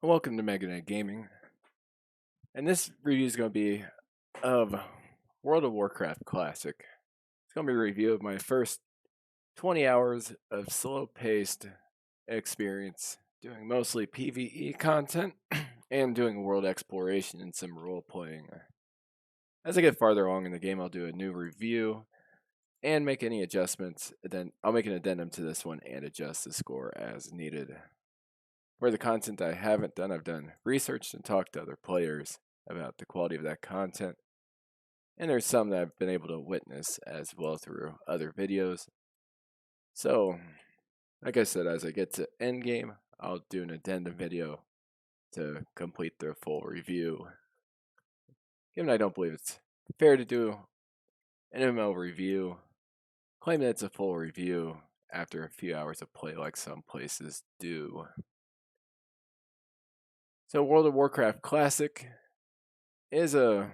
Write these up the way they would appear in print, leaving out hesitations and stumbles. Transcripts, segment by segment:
Welcome to Meganet Gaming, and this review is going to be of World of Warcraft Classic. It's going to be a review of my first 20 hours of slow-paced experience, doing mostly PvE content, and doing world exploration and some role-playing. As I get farther along in the game, I'll do a new review and make any adjustments. Then I'll make an addendum to this one and adjust the score as needed. For the content I haven't done, I've done research and talked to other players about the quality of that content. And there's some that I've been able to witness as well through other videos. So, like I said, as I get to endgame, I'll do an addendum video to complete the full review. Given I don't believe it's fair to do an MMO review, claim that it's a full review after a few hours of play like some places do. So World of Warcraft Classic is a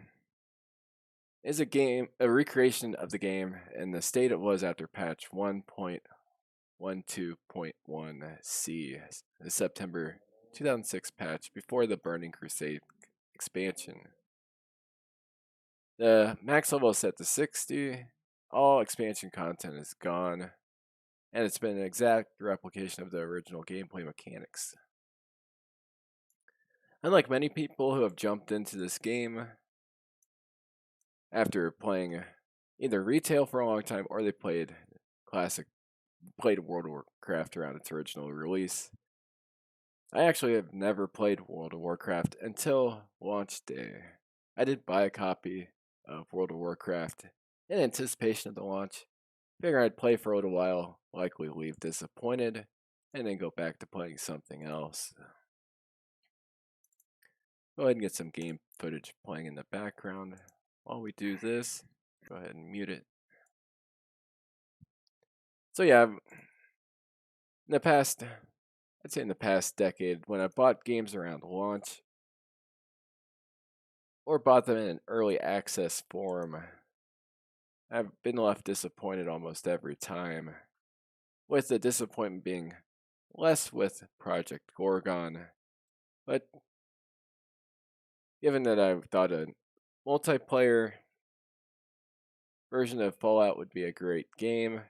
game, a recreation of the game in the state it was after patch 1.12.1c, the September 2006 patch before the Burning Crusade expansion. The max level is set to 60, all expansion content is gone, and it's been an exact replication of the original gameplay mechanics. Unlike many people who have jumped into this game after playing either retail for a long time or they played World of Warcraft around its original release, I actually have never played World of Warcraft until launch day. I did buy a copy of World of Warcraft in anticipation of the launch, figuring I'd play for a little while, likely leave disappointed, and then go back to playing something else. Go ahead and get some game footage playing in the background. While we do this, go ahead and mute it. So yeah, I'd say in the past decade, when I bought games around launch, or bought them in an early access form, I've been left disappointed almost every time, with the disappointment being less with Project Gorgon, but given that I thought a multiplayer version of Fallout would be a great game,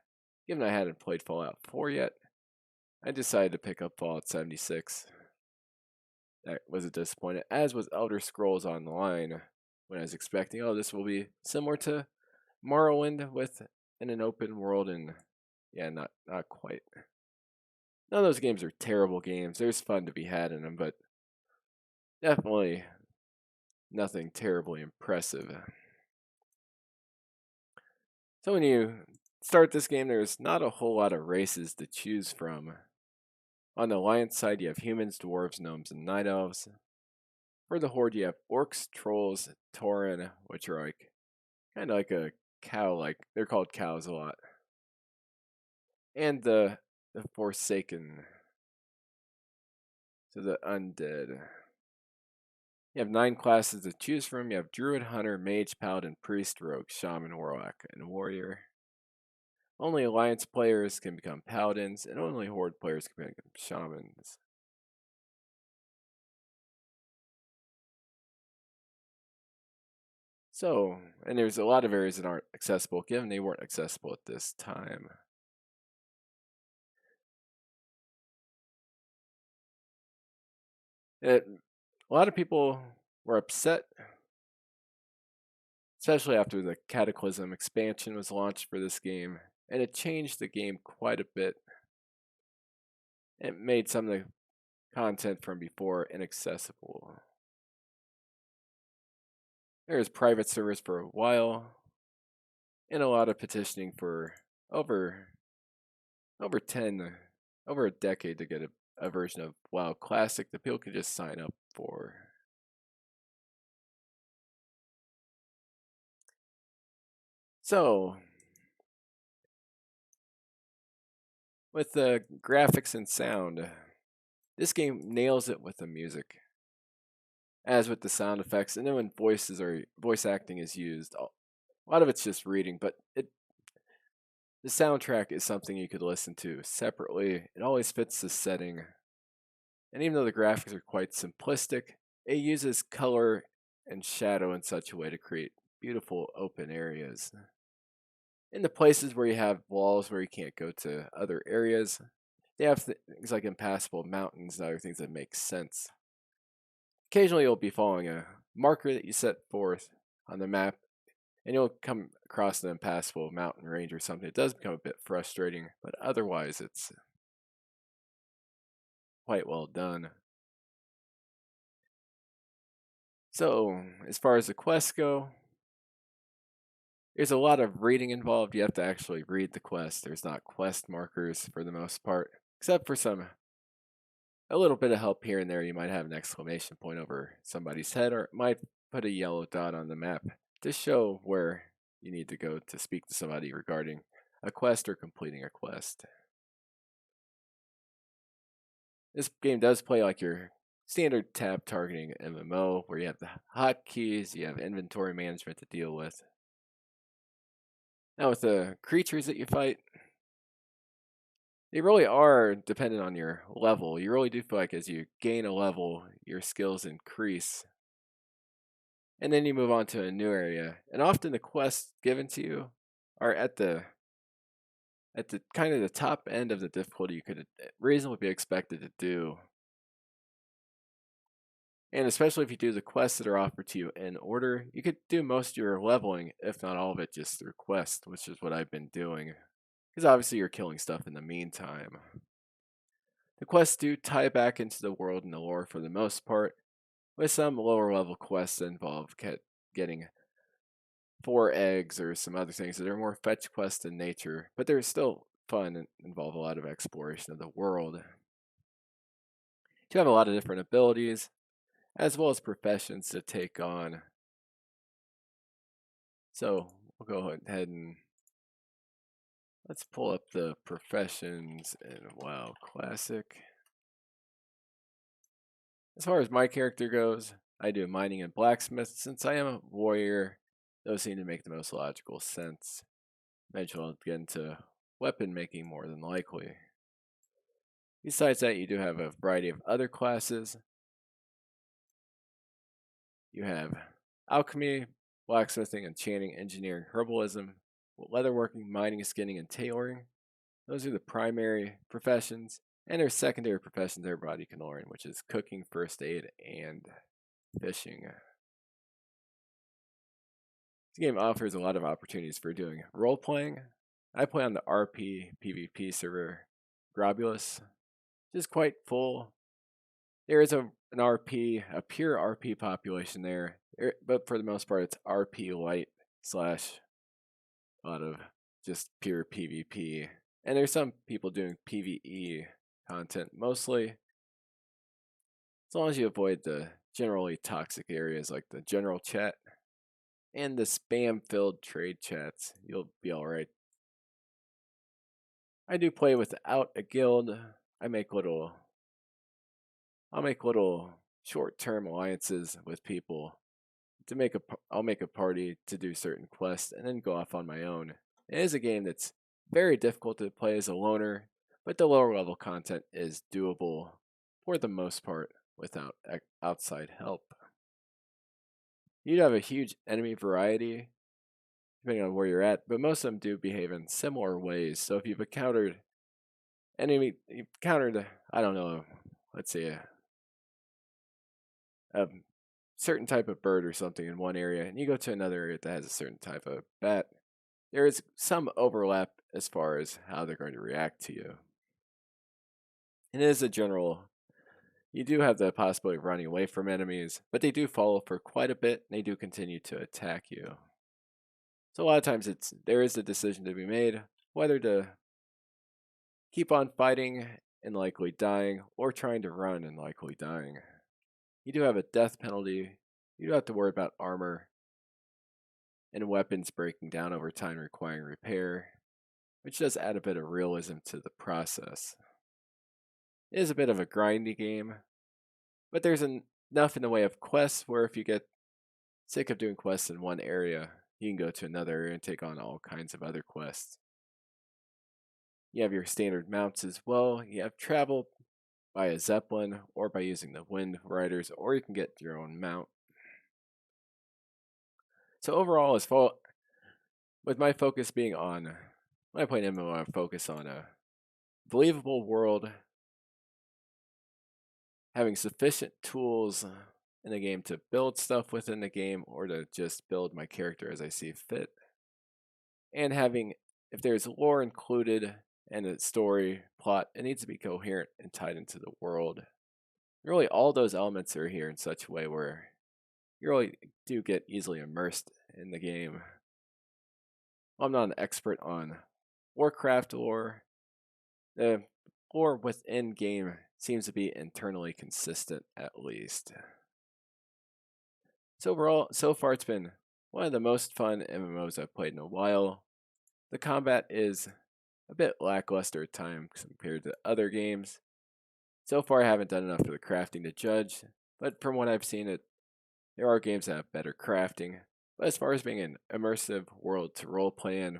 given I hadn't played Fallout 4 yet, I decided to pick up Fallout 76. That was a disappointment, as was Elder Scrolls Online, when I was expecting, oh, this will be similar to Morrowind with in an open world, and yeah, not quite. None of those games are terrible games. There's fun to be had in them, but definitely nothing terribly impressive. So when you start this game, there's not a whole lot of races to choose from. On the Alliance side, you have humans, dwarves, gnomes, and night elves. For the Horde, you have orcs, trolls, tauren, which are like kind of like a cow, like they're called cows a lot, and the Forsaken, so the undead. You have 9 classes to choose from. You have druid, hunter, mage, paladin, priest, rogue, shaman, warlock, and warrior. Only Alliance players can become paladins, and only Horde players can become shamans. So, and there's a lot of areas that aren't accessible, given they weren't accessible at this time. A lot of people were upset, especially after the Cataclysm expansion was launched for this game, and it changed the game quite a bit. It made some of the content from before inaccessible. There was private servers for a while, and a lot of petitioning for over a decade to get a version of WoW Classic that people could just sign up for. So, with the graphics and sound, this game nails it with the music, as with the sound effects, and then when voice acting is used, a lot of it's just reading, but the soundtrack is something you could listen to separately. It always fits the setting, And even though the graphics are quite simplistic, it uses color and shadow in such a way to create beautiful open areas. In the places where you have walls where you can't go to other areas, they have things like impassable mountains and other things that make sense. Occasionally you'll be following a marker that you set forth on the map, and you'll come across an impassable mountain range or something. It does become a bit frustrating, but otherwise it's quite well done. So, as far as the quests go, there's a lot of reading involved. You have to actually read the quest. There's not quest markers for the most part, except for a little bit of help here and there. You might have an exclamation point over somebody's head, or it might put a yellow dot on the map to show where you need to go to speak to somebody regarding a quest or completing a quest. This game does play like your standard tab targeting MMO, where you have the hotkeys, you have inventory management to deal with. Now, with the creatures that you fight, they really are dependent on your level. You really do feel like as you gain a level, your skills increase. And then you move on to a new area. And often the quests given to you are at the kind of the top end of the difficulty you could reasonably be expected to do. And especially if you do the quests that are offered to you in order, you could do most of your leveling, if not all of it, just through quests, which is what I've been doing. Because obviously you're killing stuff in the meantime. The quests do tie back into the world and the lore for the most part, with some lower level quests that involve getting 4 eggs or some other things that are more fetch quests in nature, but they're still fun and involve a lot of exploration of the world. You have a lot of different abilities, as well as professions to take on. So we'll go ahead and let's pull up the professions in WoW Classic. As far as my character goes, I do mining and blacksmith. Since I am a warrior, those seem to make the most logical sense. Eventually I'll get into weapon making more than likely. Besides that, you do have a variety of other classes. You have alchemy, blacksmithing, enchanting, engineering, herbalism, leatherworking, mining, skinning, and tailoring. Those are the primary professions, and there's secondary professions everybody can learn, which is cooking, first aid, and fishing. This game offers a lot of opportunities for doing role playing. I play on the RP-PvP server, Grobbolous, which is quite full. There is an RP, a pure RP population there, but for the most part, it's RP light / a lot of just pure PvP. And there's some people doing PvE content, mostly as long as you avoid the generally toxic areas like the general chat and the spam-filled trade chats, you'll be alright. I do play without a guild. I'll make little short-term alliances with people to I'll make a party to do certain quests and then go off on my own. It is a game that's very difficult to play as a loner, but the lower level content is doable for the most part without outside help. You have a huge enemy variety depending on where you're at, but most of them do behave in similar ways. So if you've encountered I don't know, let's say a certain type of bird or something in one area, and you go to another area that has a certain type of bat, there is some overlap as far as how they're going to react to you. And it is a general, you do have the possibility of running away from enemies, but they do follow for quite a bit, and they do continue to attack you. So a lot of times there is a decision to be made, whether to keep on fighting and likely dying, or trying to run and likely dying. You do have a death penalty. You do have to worry about armor and weapons breaking down over time requiring repair, which does add a bit of realism to the process. It is a bit of a grindy game, but there's enough in the way of quests where if you get sick of doing quests in one area, you can go to another area and take on all kinds of other quests. You have your standard mounts as well. You have travel by a zeppelin or by using the wind riders, or you can get your own mount. So overall, with my focus being on, when I play an MMO, I focus on a believable world, having sufficient tools in the game to build stuff within the game or to just build my character as I see fit, and having, if there's lore included and a story plot, it needs to be coherent and tied into the world. Really, all those elements are here in such a way where you really do get easily immersed in the game. Well, I'm not an expert on Warcraft lore. The lore within game seems to be internally consistent, at least. So overall, so far it's been one of the most fun MMOs I've played in a while. The combat is a bit lackluster at times compared to other games. So far I haven't done enough for the crafting to judge, but from what I've seen, there are games that have better crafting. But as far as being an immersive world to roleplay in,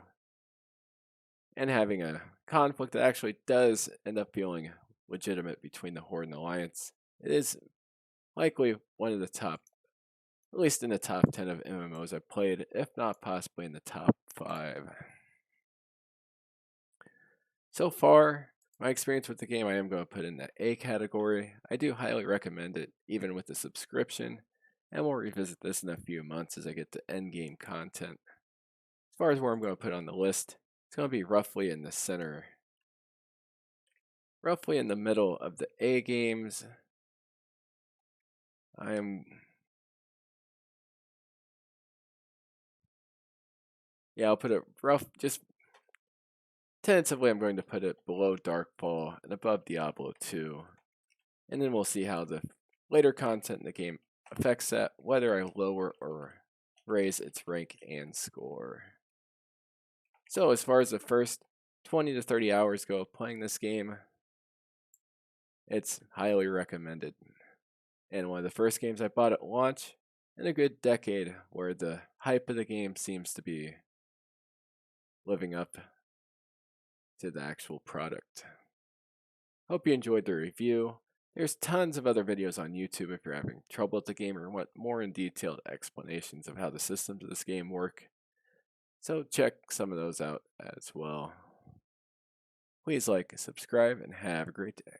and having a conflict that actually does end up feeling legitimate between the Horde and the Alliance, it is likely one of the top, at least in the top 10 of MMOs I've played, if not possibly in the top 5. So far, my experience with the game, I am going to put in the A category. I do highly recommend it, even with the subscription, and we'll revisit this in a few months as I get to endgame content. As far as where I'm going to put on the list, it's going to be roughly in the center, roughly in the middle of the A games. I'll put it just tentatively, I'm going to put it below Darkfall and above Diablo 2. And then we'll see how the later content in the game affects that, whether I lower or raise its rank and score. So as far as the first 20 to 30 hours go playing this game, it's highly recommended. And one of the first games I bought at launch in a good decade, where the hype of the game seems to be living up to the actual product. Hope you enjoyed the review. There's tons of other videos on YouTube if you're having trouble with the game or want more in detailed explanations of how the systems of this game work. So check some of those out as well. Please like, subscribe, and have a great day.